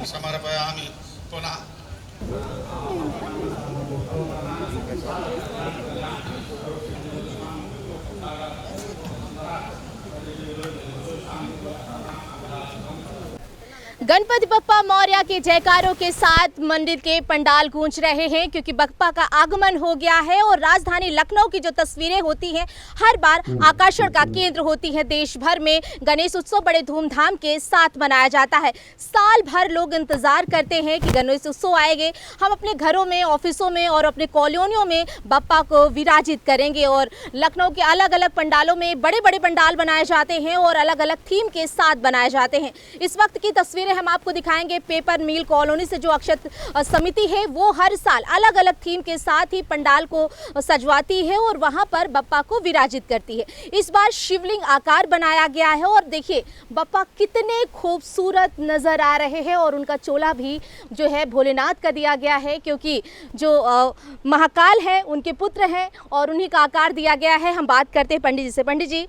समर्पयामि। पुनः गणपति बप्पा मौर्य के जयकारों के साथ मंदिर के पंडाल गूंज रहे हैं, क्योंकि बप्पा का आगमन हो गया है। और राजधानी लखनऊ की जो तस्वीरें होती हैं हर बार आकर्षण का केंद्र होती हैं। देश भर में गणेश उत्सव बड़े धूमधाम के साथ मनाया जाता है। साल भर लोग इंतजार करते हैं कि गणेश उत्सव आएंगे, हम अपने घरों में, ऑफिसों में और अपने कॉलोनियों में बप्पा को विराजित करेंगे। और लखनऊ के अलग अलग पंडालों में बड़े बड़े पंडाल बनाए जाते हैं और अलग अलग थीम के साथ बनाए जाते हैं। इस वक्त की तस्वीरें हम आपको दिखाएंगे पेपर मिल कॉलोनी से। जो अक्षत समिति है वो हर साल अलग अलग थीम के साथ ही पंडाल को सजवाती है और वहां पर बप्पा को विराजित करती है। इस बार शिवलिंग आकार बनाया गया है और देखिए बप्पा कितने खूबसूरत नजर आ रहे हैं। और उनका चोला भी जो है भोलेनाथ का दिया गया है, क्योंकि जो महाकाल है उनके पुत्र हैं और उन्हीं का आकार दिया गया है। हम बात करते हैं पंडित जी से। पंडित जी,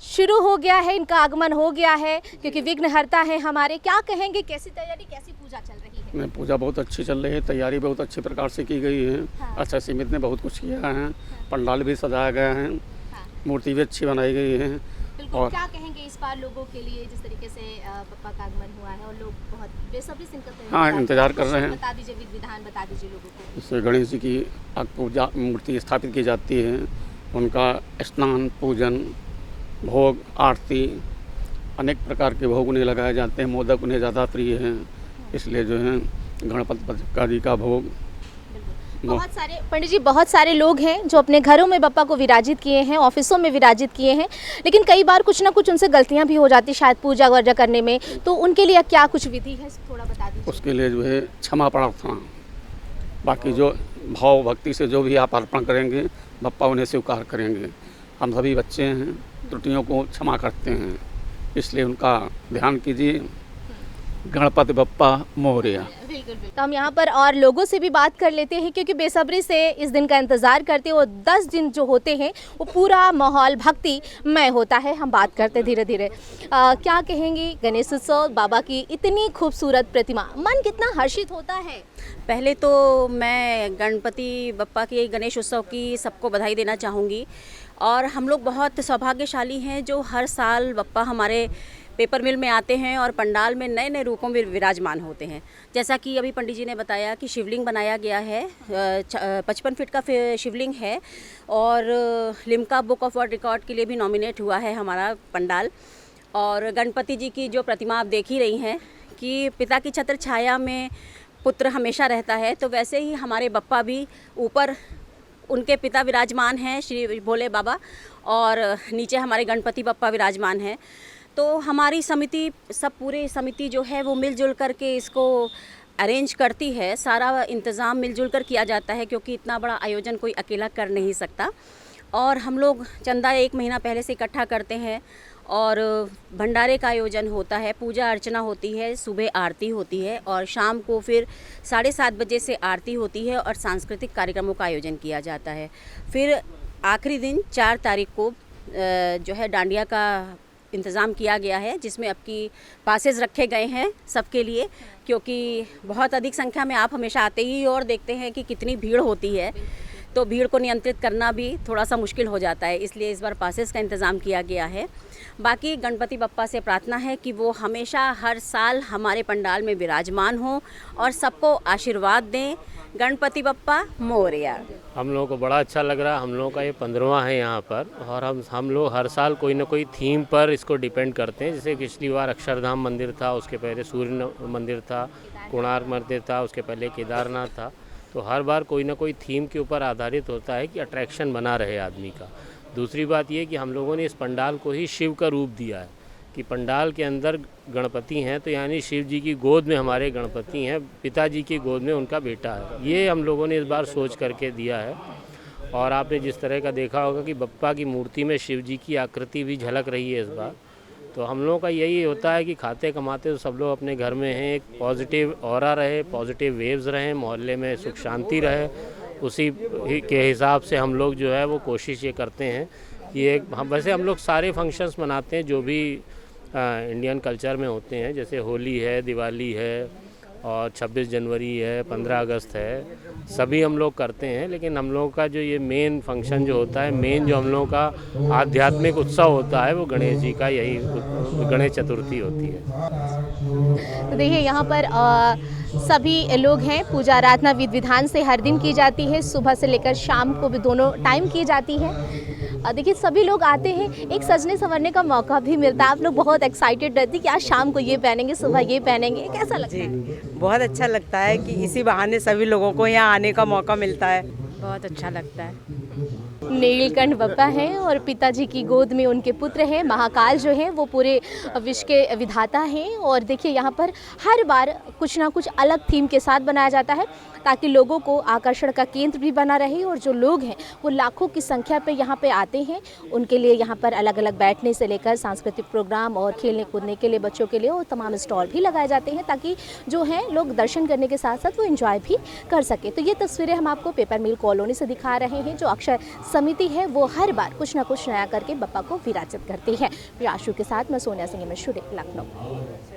शुरू हो गया है, इनका आगमन हो गया है, क्योंकि विघ्नहर्ता है हमारे। क्या कहेंगे, कैसी तैयारी, कैसी पूजा चल रही है? पूजा बहुत अच्छी चल रही है, तैयारी बहुत अच्छे प्रकार से की गई है। हाँ। अच्छा समिति ने बहुत कुछ किया है। पंडाल भी सजाया गया है। हाँ। मूर्ति भी अच्छी बनाई गई है। बिल्कुल। और क्या कहेंगे इस बार लोगों के लिए, जिस तरीके से बप्पा का आगमन हुआ है और लोग बहुत बेसब्री से इनका हाँ, इंतजार कर रहे हैं। बता दीजिए, विधि विधान बता दीजिए लोगों को। इससे गणेश जी की पूजा मूर्ति स्थापित की जाती है, उनका स्नान, पूजन, भोग, आरती, अनेक प्रकार के भोग उन्हें लगाए जाते हैं। मोदक उन्हें ज़्यादा प्रिय हैं, इसलिए जो है गणपति बप्पा जी का भोग। बहुत सारे पंडित जी, बहुत सारे लोग हैं जो अपने घरों में बप्पा को विराजित किए हैं, ऑफिसों में विराजित किए हैं, लेकिन कई बार कुछ ना कुछ उनसे गलतियां भी हो जाती शायद पूजा वर्जा करने में। तो उनके लिए क्या कुछ विधि है, थोड़ा बता दीजिए। उसके लिए जो है क्षमा प्रार्थना, बाकी जो भाव भक्ति से जो भी आप अर्पण करेंगे बप्पा उन्हें स्वीकार करेंगे। हम सभी बच्चे हैं, त्रुटियों को क्षमा करते हैं, इसलिए उनका ध्यान कीजिए। गणपति बप्पा मोरया। बिल्कुल। तो हम यहाँ पर और लोगों से भी बात कर लेते हैं, क्योंकि बेसब्री से इस दिन का इंतज़ार करते हैं। और 10 दिन जो होते हैं वो पूरा माहौल भक्तिमय होता है। हम बात करते हैं धीरे धीरे। क्या कहेंगी, गणेश उत्सव, बाबा की इतनी खूबसूरत प्रतिमा, मन कितना हर्षित होता है? पहले तो मैं गणपति बप्पा के गणेश उत्सव की सबको बधाई देना चाहूँगी। और हम लोग बहुत सौभाग्यशाली हैं जो हर साल बप्पा हमारे पेपर मिल में आते हैं और पंडाल में नए नए रूपों में विराजमान होते हैं। जैसा कि अभी पंडित जी ने बताया कि शिवलिंग बनाया गया है, 55 फीट का शिवलिंग है और Limca book of world record के लिए भी नॉमिनेट हुआ है हमारा पंडाल। और गणपति जी की जो प्रतिमा आप देख ही रही हैं कि पिता की छत्र छाया में पुत्र हमेशा रहता है, तो वैसे ही हमारे बप्पा भी ऊपर उनके पिता विराजमान हैं श्री भोले बाबा और नीचे हमारे गणपति बप्पा विराजमान हैं। तो हमारी समिति, सब पूरी समिति जो है वो मिलजुल करके इसको अरेंज करती है। सारा इंतज़ाम मिलजुल कर किया जाता है, क्योंकि इतना बड़ा आयोजन कोई अकेला कर नहीं सकता। और हम लोग चंदा 1 महीना पहले से इकट्ठा करते हैं और भंडारे का आयोजन होता है, पूजा अर्चना होती है, सुबह आरती होती है और शाम को फिर 7:30 बजे से आरती होती है और सांस्कृतिक कार्यक्रमों का आयोजन किया जाता है। फिर आखिरी दिन 4 तारीख को जो है डांडिया का इंतज़ाम किया गया है, जिसमें आपकी पासेस रखे गए हैं सबके लिए, क्योंकि बहुत अधिक संख्या में आप हमेशा आते ही और देखते हैं कि कितनी भीड़ होती है, तो भीड़ को नियंत्रित करना भी थोड़ा सा मुश्किल हो जाता है, इसलिए इस बार पासेस का इंतज़ाम किया गया है। बाकी गणपति बप्पा से प्रार्थना है कि वो हमेशा हर साल हमारे पंडाल में विराजमान हों और सबको आशीर्वाद दें। गणपति बप्पा मोरया। हम लोगों को बड़ा अच्छा लग रहा है। हम लोगों का ये 15वां है यहाँ पर और हम लोग हर साल कोई ना कोई थीम पर इसको डिपेंड करते हैं। जैसे पिछली बार अक्षरधाम मंदिर था, उसके पहले सूर्य मंदिर था, कोणार्क मंदिर था, उसके पहले केदारनाथ था। तो हर बार कोई ना कोई थीम के ऊपर आधारित होता है कि अट्रैक्शन बना रहे आदमी का। दूसरी बात ये कि हम लोगों ने इस पंडाल को ही शिव का रूप दिया है कि पंडाल के अंदर गणपति हैं, तो यानी शिव जी की गोद में हमारे गणपति हैं, पिताजी की गोद में उनका बेटा है। ये हम लोगों ने इस बार सोच करके दिया है। और आपने जिस तरह का देखा होगा कि बप्पा की मूर्ति में शिव जी की आकृति भी झलक रही है इस बार। तो हम लोगों का यही होता है कि खाते कमाते तो सब लोग अपने घर में हैं, एक पॉजिटिव ऑरा रहे, पॉजिटिव वेव्स रहें, मोहल्ले में सुख शांति रहे, उसी के हिसाब से हम लोग जो है वो कोशिश ये करते हैं कि वैसे हम लोग सारे फंक्शंस मनाते हैं जो भी इंडियन कल्चर में होते हैं, जैसे होली है, दिवाली है और 26 जनवरी है, 15 अगस्त है, सभी हम लोग करते हैं। लेकिन हम लोगों का जो ये मेन फंक्शन जो होता है, मेन जो हम लोगों का आध्यात्मिक उत्सव होता है, वो गणेश जी का यही गणेश चतुर्थी होती है। तो देखिए यहाँ पर सभी लोग हैं, पूजा आराधना विधि विधान से हर दिन की जाती है, सुबह से लेकर शाम को भी दोनों टाइम की जाती है। देखिए सभी लोग आते हैं, एक सजने संवरने का मौका भी मिलता है। आप लोग बहुत एक्साइटेड रहती कि आज शाम को ये पहनेंगे, सुबह ये पहनेंगे, कैसा लगता है? बहुत अच्छा लगता है कि इसी बहाने सभी लोगों को यहाँ आने का मौका मिलता है। बहुत अच्छा लगता है। नीलकंठ बप्पा हैं और पिताजी की गोद में उनके पुत्र हैं। महाकाल जो हैं वो पूरे विश्व के विधाता हैं। और देखिए यहाँ पर हर बार कुछ ना कुछ अलग थीम के साथ बनाया जाता है ताकि लोगों को आकर्षण का केंद्र भी बना रहे। और जो लोग हैं वो लाखों की संख्या पे यहाँ पे आते हैं, उनके लिए यहाँ पर अलग अलग बैठने से लेकर सांस्कृतिक प्रोग्राम और खेलने कूदने के लिए बच्चों के लिए और तमाम स्टॉल भी लगाए जाते हैं ताकि जो है लोग दर्शन करने के साथ साथ वो एंजॉय भी कर सके। तो ये तस्वीरें हम आपको पेपर मिल कॉलोनी से दिखा रहे हैं। जो अक्षर समिति है वो हर बार कुछ ना कुछ नया करके बप्पा को विराजित करती है। आशु के साथ मैं सोनिया सिंह मशहूर, लखनऊ।